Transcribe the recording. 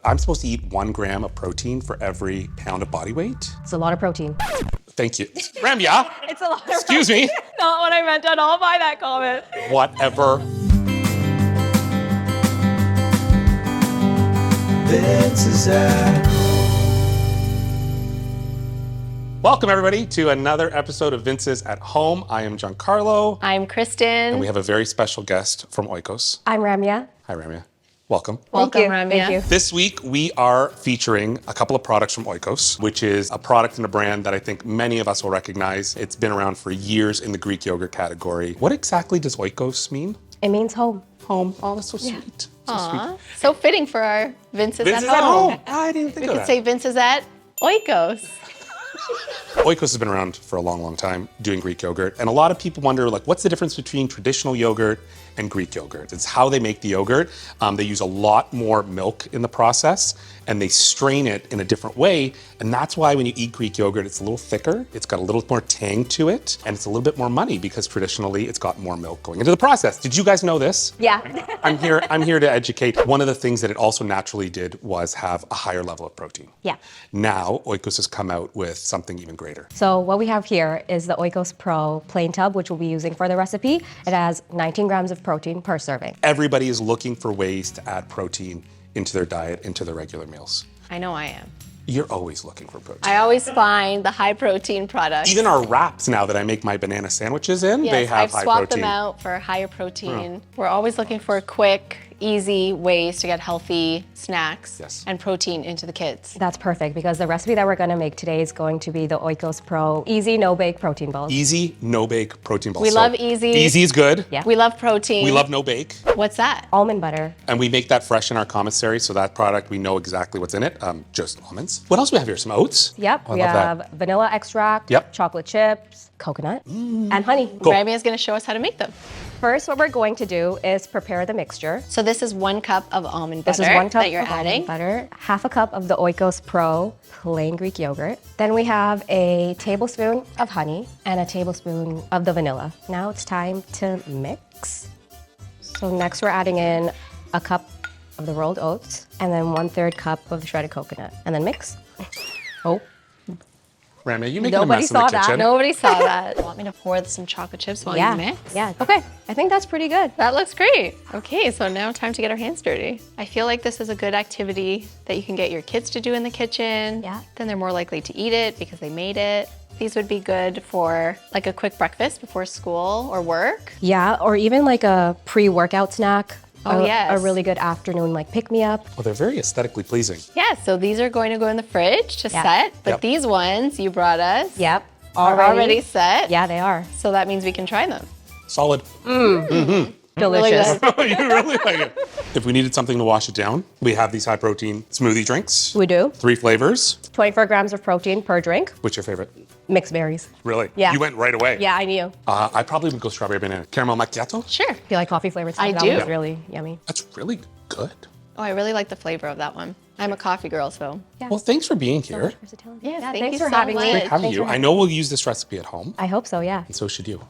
I'm supposed to eat 1 gram of protein for every pound of body weight. It's a lot of protein. Thank you. Ramyaa. It's a lot of Excuse protein. me. Not what I meant at all by that comment. Whatever. Vince is at Welcome everybody to another episode of Vince's at Home. I am Giancarlo. I'm Kristen. And we have a very special guest from Oikos. I'm Ramyaa. Hi Ramyaa. Welcome. Welcome, Thank you. Ramyaa. Thank you. This week we are featuring a couple of products from Oikos, which is a product and a brand that I think many of us will recognize. It's been around for years in the Greek yogurt category. What exactly does Oikos mean? It means home. Home. Oh, that's so sweet. So Aw, sweet. so fitting for our Vince's Vince's at home. I didn't think We of could that. say Vince's at Oikos. Oikos has been around for a long, long time doing Greek yogurt. And a lot of people wonder, like, what's the difference between traditional yogurt and Greek yogurt? It's how they make the yogurt. They use a lot more milk in the process and they strain it in a different way. And that's why when you eat Greek yogurt, it's a little thicker. It's got a little more tang to it and it's a little bit more money because traditionally it's got more milk going into the process. Did you guys know this? Yeah. I'm here to educate. One of the things that it also naturally did was have a higher level of protein. Yeah. Now, Oikos has come out with something even greater. So what we have here is the Oikos Pro plain tub, which we'll be using for the recipe. It has 19 grams of protein per serving. Everybody is looking for ways to add protein into their diet, into their regular meals. I know I am. You're always looking for protein. I always find the high protein products. Even our wraps now that I make my banana sandwiches in, yes, they have I've high swapped protein. them out for higher protein. We're always looking for quick, easy ways to get healthy snacks Yes. and protein into the kids. That's perfect because the recipe that we're going to make today is going to be the Oikos Pro Easy No-Bake Protein Balls. Easy, no-bake protein balls. We love easy. Easy is good. Yeah. We love protein. We love no-bake. What's that? Almond butter. And we make that fresh in our commissary, so that product, we know exactly what's in it, just almonds. What else do we have here? Some oats? Yep. Oh, I we love have that. vanilla extract, Yep. chocolate chips, coconut, and honey. Cool. Ramyaa is going to show us how to make them. First, what we're going to do is prepare the mixture. So this is 1 cup of almond butter This is 1 cup that you're of adding. almond butter, half a cup of the Oikos Pro plain Greek yogurt. Then we have a tablespoon of honey and a tablespoon of the vanilla. Now it's time to mix. So next we're adding in a cup of the rolled oats and then 1/3 cup of the shredded coconut. And then mix. Oh, Ramyaa, you making a Nobody mess in the saw that. kitchen. Nobody saw that. Want me to pour some chocolate chips while yeah. you mix? Yeah, okay. I think that's pretty good. That looks great. Okay, so now time to get our hands dirty. I feel like this is a good activity that you can get your kids to do in the kitchen. Yeah. Then they're more likely to eat it because they made it. These would be good for like a quick breakfast before school or work. Yeah, or even like a pre-workout snack. Oh, a, yes. A really good afternoon like pick-me-up. Well, they're very aesthetically pleasing. Yeah, so these are going to go in the fridge to Yeah. set, but Yep. these ones you brought us Yep. are already set. Yeah, they are. So that means we can try them. Solid. Delicious. good. You really like it. If we needed something to wash it down, we have these high protein smoothie drinks. We do. 3 flavors. 24 grams of protein per drink. What's your favorite? Mixed berries. Really? Yeah. You went right away. Yeah, I knew. I probably would go strawberry banana. Caramel macchiato? Sure. I feel like coffee flavored stuff. I That do. was really yummy. That's really good. Oh, I really like the flavor of that one. I'm a coffee girl, so. Well, thanks for being here. Yes, Yeah, thank thanks you for so having much. me. Great having Thanks you. for I know we'll use this recipe at home, I hope so, yeah. and so should you.